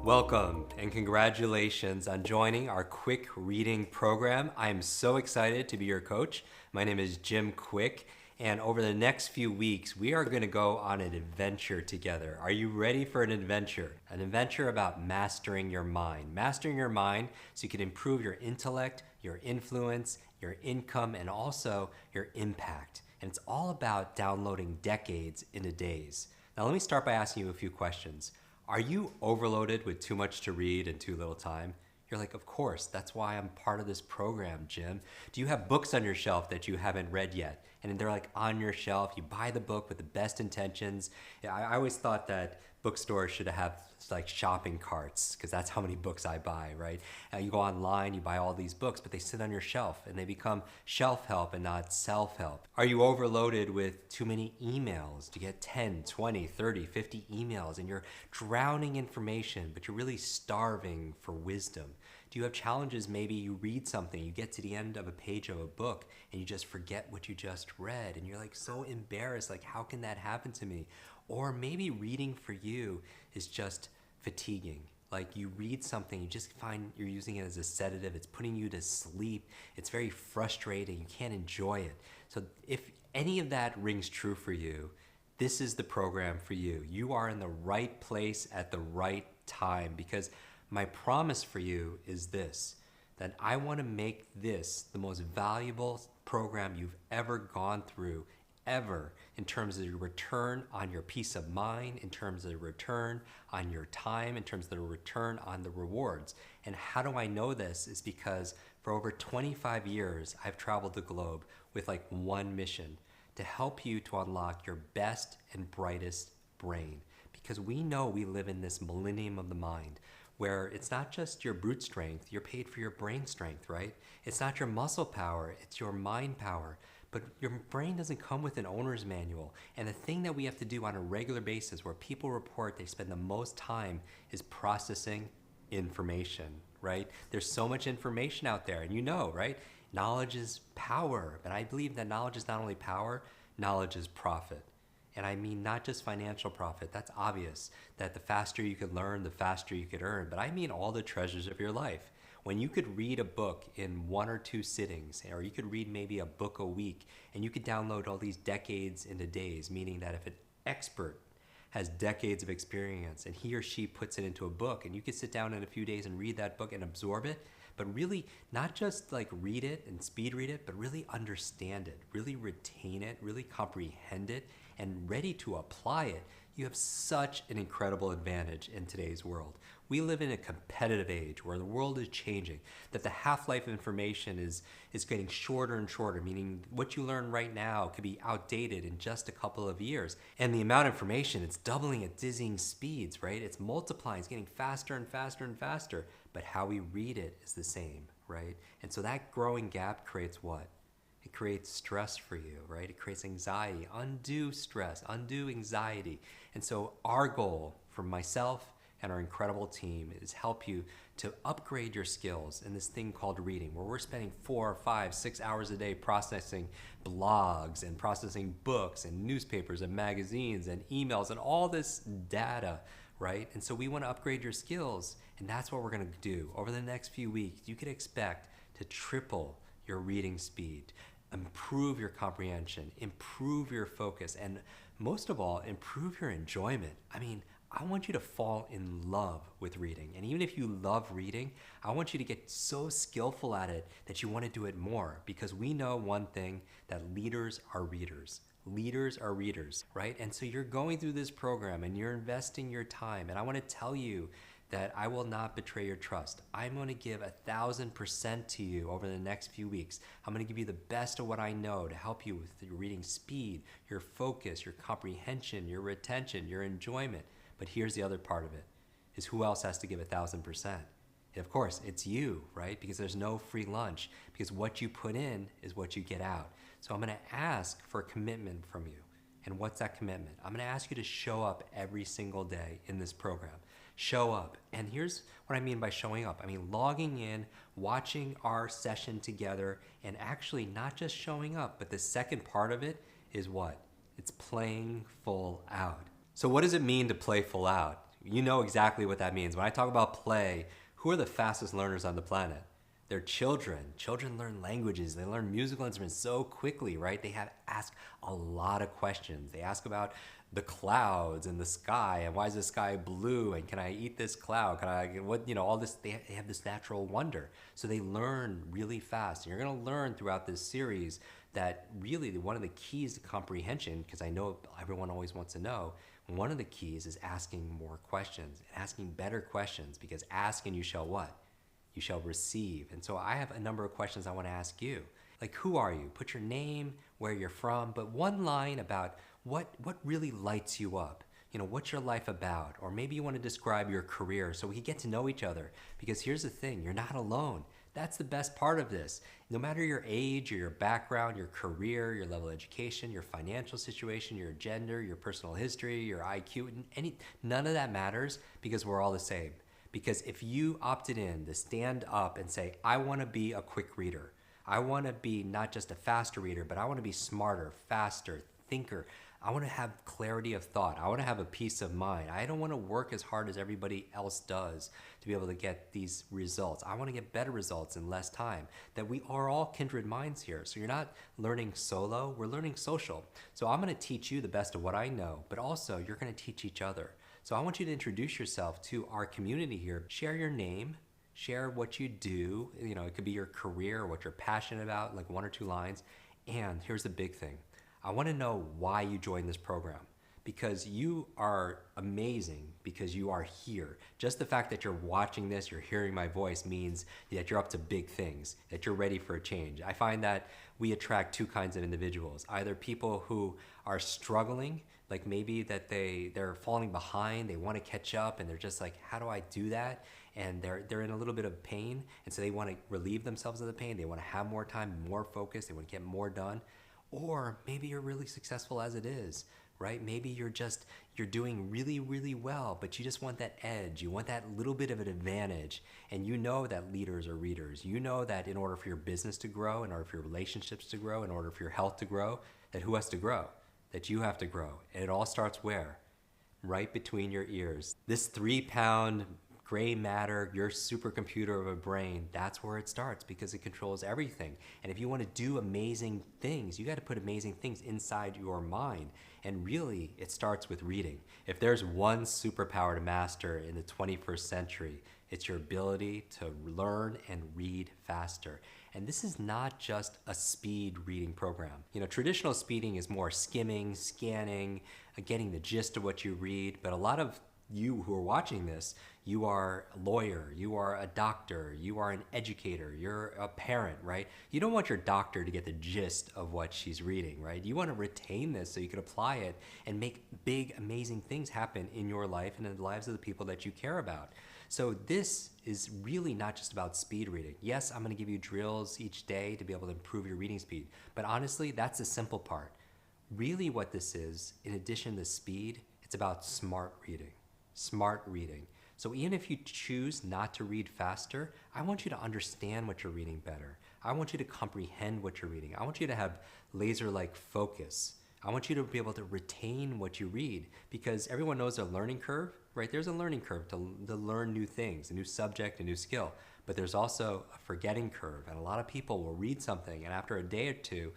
Welcome and congratulations on joining our Quick Reading program. I am so excited to be your coach. My name is Jim Quick, and over the next few weeks, we are going to go on an adventure together. Are you ready for an adventure? An adventure about mastering your mind. Mastering your mind so you can improve your intellect, your influence, your income, and also your impact. And it's all about downloading decades into days. Now, let me start by asking you a few questions. Are you overloaded with too much to read and too little time? You're like, of course, that's why I'm part of this program, Jim. Do you have books on your shelf that you haven't read yet? And they're like on your shelf, you buy the book with the best intentions. Yeah, I always thought that bookstores should have like shopping carts because that's how many books I buy, right? You go online, you buy all these books, but they sit on your shelf and they become shelf help and not self-help. Are you overloaded with too many emails? To get 10, 20, 30, 50 emails and you're drowning information, but you're really starving for wisdom? Do you have challenges? Maybe you read something, you get to the end of a page of a book and you just forget what you just read and you're like so embarrassed, like how can that happen to me? Or maybe reading for you is just fatiguing. Like you read something, you just find you're using it as a sedative, it's putting you to sleep, it's very frustrating, you can't enjoy it. So if any of that rings true for you, this is the program for you. You are in the right place at the right time because my promise for you is this, that I want to make this the most valuable program you've ever gone through, ever, in terms of your return on your peace of mind, in terms of the return on your time, in terms of the return on the rewards. And how do I know this? Is because for over 25 years, I've traveled the globe with like one mission, to help you to unlock your best and brightest brain. Because we know we live in this millennium of the mind, where it's not just your brute strength, you're paid for your brain strength, right? It's not your muscle power, it's your mind power. But your brain doesn't come with an owner's manual. And the thing that we have to do on a regular basis, where people report they spend the most time, is processing information, right? There's so much information out there, and you know, right? Knowledge is power, but I believe that knowledge is not only power, knowledge is profit. And I mean not just financial profit, that's obvious, that the faster you could learn, the faster you could earn, but I mean all the treasures of your life. When you could read a book in 1 or 2 sittings, or you could read maybe a book a week, and you could download all these decades into days, meaning that if an expert has decades of experience and he or she puts it into a book, and you could sit down in a few days and read that book and absorb it, but really not just like read it and speed read it, but really understand it, really retain it, really comprehend it, and ready to apply it, you have such an incredible advantage in today's world. We live in a competitive age where the world is changing, that the half-life of information is getting shorter and shorter, meaning what you learn right now could be outdated in just a couple of years. And the amount of information, it's doubling at dizzying speeds, right? It's multiplying, it's getting faster and faster and faster, but how we read it is the same, right? And so that growing gap creates what? It creates stress for you, right? It creates anxiety, undue stress, undue anxiety. And so our goal for myself and our incredible team is help you to upgrade your skills in this thing called reading, where we're spending 4, 5, 6 hours a day processing blogs and processing books and newspapers and magazines and emails and all this data, right? And so we want to upgrade your skills, and that's what we're going to do. Over the next few weeks, you can expect to triple your reading speed, improve your comprehension, improve your focus, and most of all, improve your enjoyment. I mean, I want you to fall in love with reading. And even if you love reading, I want you to get so skillful at it that you want to do it more, because we know one thing, that leaders are readers. Leaders are readers, right? And so you're going through this program and you're investing your time. And I want to tell you that I will not betray your trust. I'm going to give 1,000% to you over the next few weeks. I'm going to give you the best of what I know to help you with your reading speed, your focus, your comprehension, your retention, your enjoyment. But here's the other part of it, is who else has to give 1,000%? Of course, it's you, right? Because there's no free lunch, because what you put in is what you get out. So I'm going to ask for a commitment from you. And what's that commitment? I'm going to ask you to show up every single day in this program. Show up. And here's what I mean by showing up. I mean logging in, watching our session together, and actually not just showing up, but the second part of it is what? It's playing full out. So what does it mean to play full out? You know exactly what that means. When I talk about play, who are the fastest learners on the planet? They're children. Children learn languages. They learn musical instruments so quickly, right? They have ask a lot of questions. They ask about the clouds and the sky and why is the sky blue and can I eat this cloud? Can I what all this? They have this natural wonder. So they learn really fast. And you're going to learn throughout this series that really one of the keys to comprehension, because I know everyone always wants to know, one of the keys is asking more questions and asking better questions, because ask and you shall what? You shall receive. And so I have a number of questions I want to ask you. Like, who are you? Put your name, where you're from, but one line about what really lights you up. What's your life about? Or maybe you want to describe your career so we can get to know each other. Because here's the thing, you're not alone. That's the best part of this. No matter your age or your background, your career, your level of education, your financial situation, your gender, your personal history, your IQ, none of that matters, because we're all the same. Because if you opted in to stand up and say, I want to be a quick reader, I want to be not just a faster reader, but I want to be smarter, faster, thinker. I want to have clarity of thought. I want to have a peace of mind. I don't want to work as hard as everybody else does to be able to get these results. I want to get better results in less time. That we are all kindred minds here. So you're not learning solo, we're learning social. So I'm going to teach you the best of what I know, but also you're going to teach each other. So I want you to introduce yourself to our community here. Share your name, share what you do. It could be your career, what you're passionate about, like 1 or 2 lines. And here's the big thing. I want to know why you joined this program, because you are amazing, because you are here. Just the fact that you're watching this, you're hearing my voice, means that you're up to big things, that you're ready for a change. I find that we attract 2 kinds of individuals, either people who are struggling, like maybe that they're falling behind, they want to catch up, and they're just like, how do I do that? And they're in a little bit of pain, and so they want to relieve themselves of the pain. They want to have more time, more focus, they want to get more done. Or maybe you're really successful as it is, right? Maybe you're doing really, really well, but you just want that edge. You want that little bit of an advantage. And you know that leaders are readers. You know that in order for your business to grow, in order for your relationships to grow, in order for your health to grow, that who has to grow? That you have to grow. And it all starts where? Right between your ears. This 3-pound gray matter, your supercomputer of a brain, that's where it starts, because it controls everything. And if you want to do amazing things, you got to put amazing things inside your mind. And really, it starts with reading. If there's one superpower to master in the 21st century, it's your ability to learn and read faster. And this is not just a speed reading program. Traditional speeding is more skimming, scanning, getting the gist of what you read. But a lot of you who are watching this, you are a lawyer, you are a doctor, you are an educator, you're a parent, right? You don't want your doctor to get the gist of what she's reading, right? You want to retain this so you can apply it and make big, amazing things happen in your life and in the lives of the people that you care about. So this is really not just about speed reading. Yes, I'm going to give you drills each day to be able to improve your reading speed, but honestly, that's the simple part. Really what this is, in addition to speed, it's about smart reading. Smart reading. So even if you choose not to read faster, I want you to understand what you're reading better. I want you to comprehend what you're reading. I want you to have laser-like focus. I want you to be able to retain what you read, because everyone knows a learning curve, right? There's a learning curve to learn new things, a new subject, a new skill. But there's also a forgetting curve, and a lot of people will read something, and after a day or two,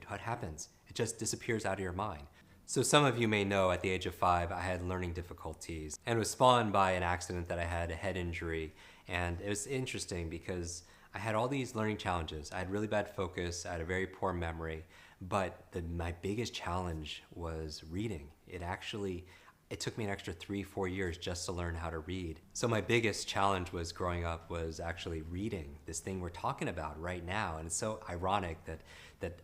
what happens? It just disappears out of your mind. So some of you may know at the age of 5, I had learning difficulties, and it was spawned by an accident that I had, a head injury. And it was interesting because I had all these learning challenges. I had really bad focus, I had a very poor memory, but my biggest challenge was reading. It took me an extra 3-4 years just to learn how to read. So my biggest challenge growing up was actually reading, this thing we're talking about right now. And it's so ironic that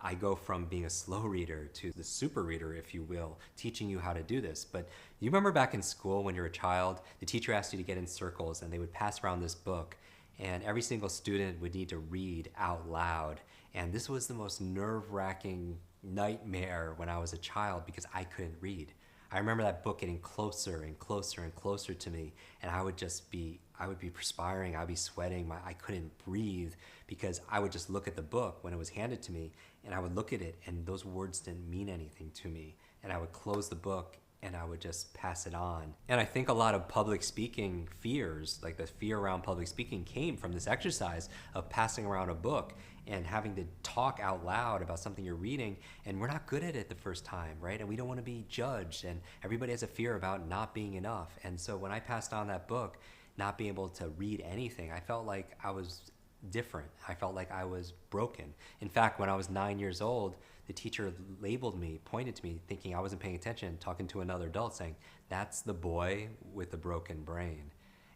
I go from being a slow reader to the super reader, if you will, teaching you how to do this. But you remember back in school when you were a child, the teacher asked you to get in circles and they would pass around this book, and every single student would need to read out loud. And this was the most nerve-wracking nightmare when I was a child, because I couldn't read. I remember that book getting closer and closer and closer to me, and I would be perspiring, I'd be sweating, I couldn't breathe, because I would just look at the book when it was handed to me, and I would look at it, and those words didn't mean anything to me, and I would close the book, and I would just pass it on. And I think a lot of public speaking fears, like the fear around public speaking, came from this exercise of passing around a book and having to talk out loud about something you're reading. And we're not good at it the first time, right? And we don't want to be judged. And everybody has a fear about not being enough. And so when I passed on that book, not being able to read anything, I felt like I was different. I felt like I was broken. In fact, when I was 9 years old, the teacher labeled me, pointed to me, thinking I wasn't paying attention, talking to another adult, saying, "That's the boy with the broken brain."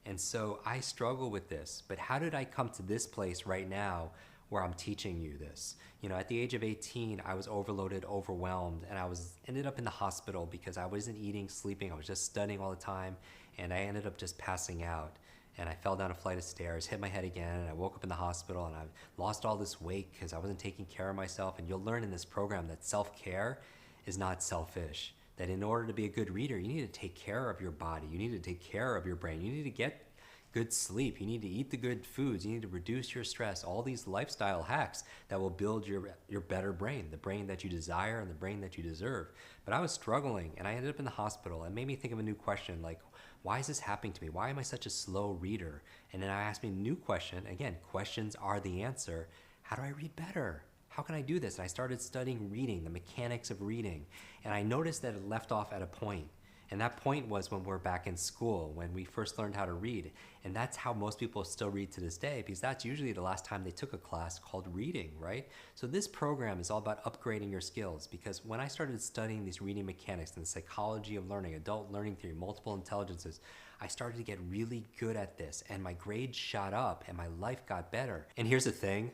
And so I struggle with this. But how did I come to this place right now where I'm teaching you this? You know, at the age of 18, I was overloaded, overwhelmed, and ended up in the hospital because I wasn't eating, sleeping. I was just studying all the time, and I ended up just passing out. And I fell down a flight of stairs, hit my head again, and I woke up in the hospital, and I lost all this weight because I wasn't taking care of myself. And you'll learn in this program that self-care is not selfish, that in order to be a good reader, you need to take care of your body. You need to take care of your brain. You need to get good sleep. You need to eat the good foods. You need to reduce your stress. All these lifestyle hacks that will build your better brain, the brain that you desire and the brain that you deserve. But I was struggling, and I ended up in the hospital. It made me think of a new question, like, why is this happening to me? Why am I such a slow reader? And then I asked me a new question. Again, questions are the answer. How do I read better? How can I do this? And I started studying reading, the mechanics of reading. And I noticed that it left off at a point. And that point was when we're back in school, when we first learned how to read. And that's how most people still read to this day, because that's usually the last time they took a class called reading, right? So this program is all about upgrading your skills, because when I started studying these reading mechanics and the psychology of learning, adult learning theory, multiple intelligences, I started to get really good at this, and my grades shot up and my life got better. And here's the thing.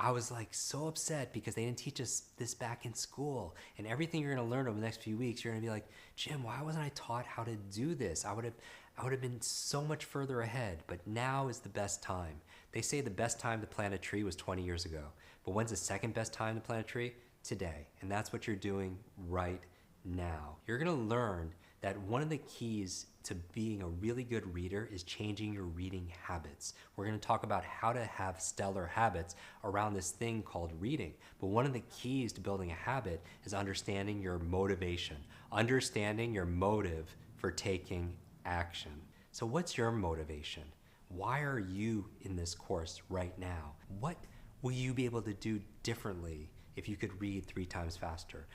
I was like so upset because they didn't teach us this back in school. And everything you're gonna learn over the next few weeks, you're gonna be like, "Jim, why wasn't I taught how to do this? I would have been so much further ahead." But now is the best time. They say the best time to plant a tree was 20 years ago. But when's the second best time to plant a tree? Today. And that's what you're doing right now. You're gonna learn that one of the keys to being a really good reader is changing your reading habits. We're going to talk about how to have stellar habits around this thing called reading. But one of the keys to building a habit is understanding your motivation, understanding your motive for taking action. So what's your motivation? Why are you in this course right now? What will you be able to do differently if you could read 3 times faster?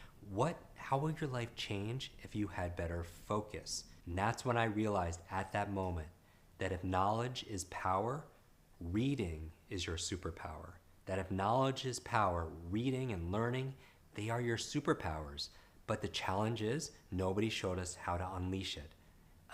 How will your life change if you had better focus? And that's when I realized at that moment that if knowledge is power, reading is your superpower. That if knowledge is power, reading and learning, they are your superpowers. But the challenge is nobody showed us how to unleash it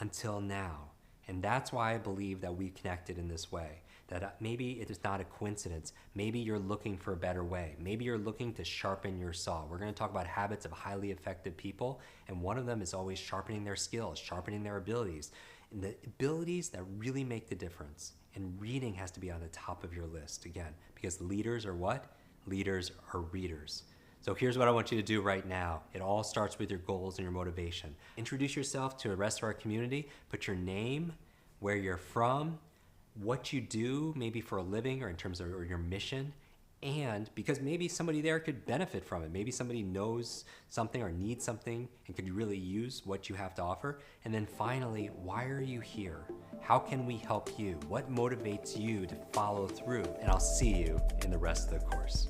until now. And that's why I believe that we connected in this way. That maybe it is not a coincidence. Maybe you're looking for a better way. Maybe you're looking to sharpen your saw. We're going to talk about habits of highly effective people, and one of them is always sharpening their skills, sharpening their abilities, and the abilities that really make the difference. And reading has to be on the top of your list, again, because leaders are what? Leaders are readers. So here's what I want you to do right now. It all starts with your goals and your motivation. Introduce yourself to the rest of our community. Put your name, where you're from, what you do, maybe for a living or in terms of your mission, and because maybe somebody there could benefit from it. Maybe somebody knows something or needs something and could really use what you have to offer. And then finally, why are you here? How can we help you? What motivates you to follow through? And I'll see you in the rest of the course.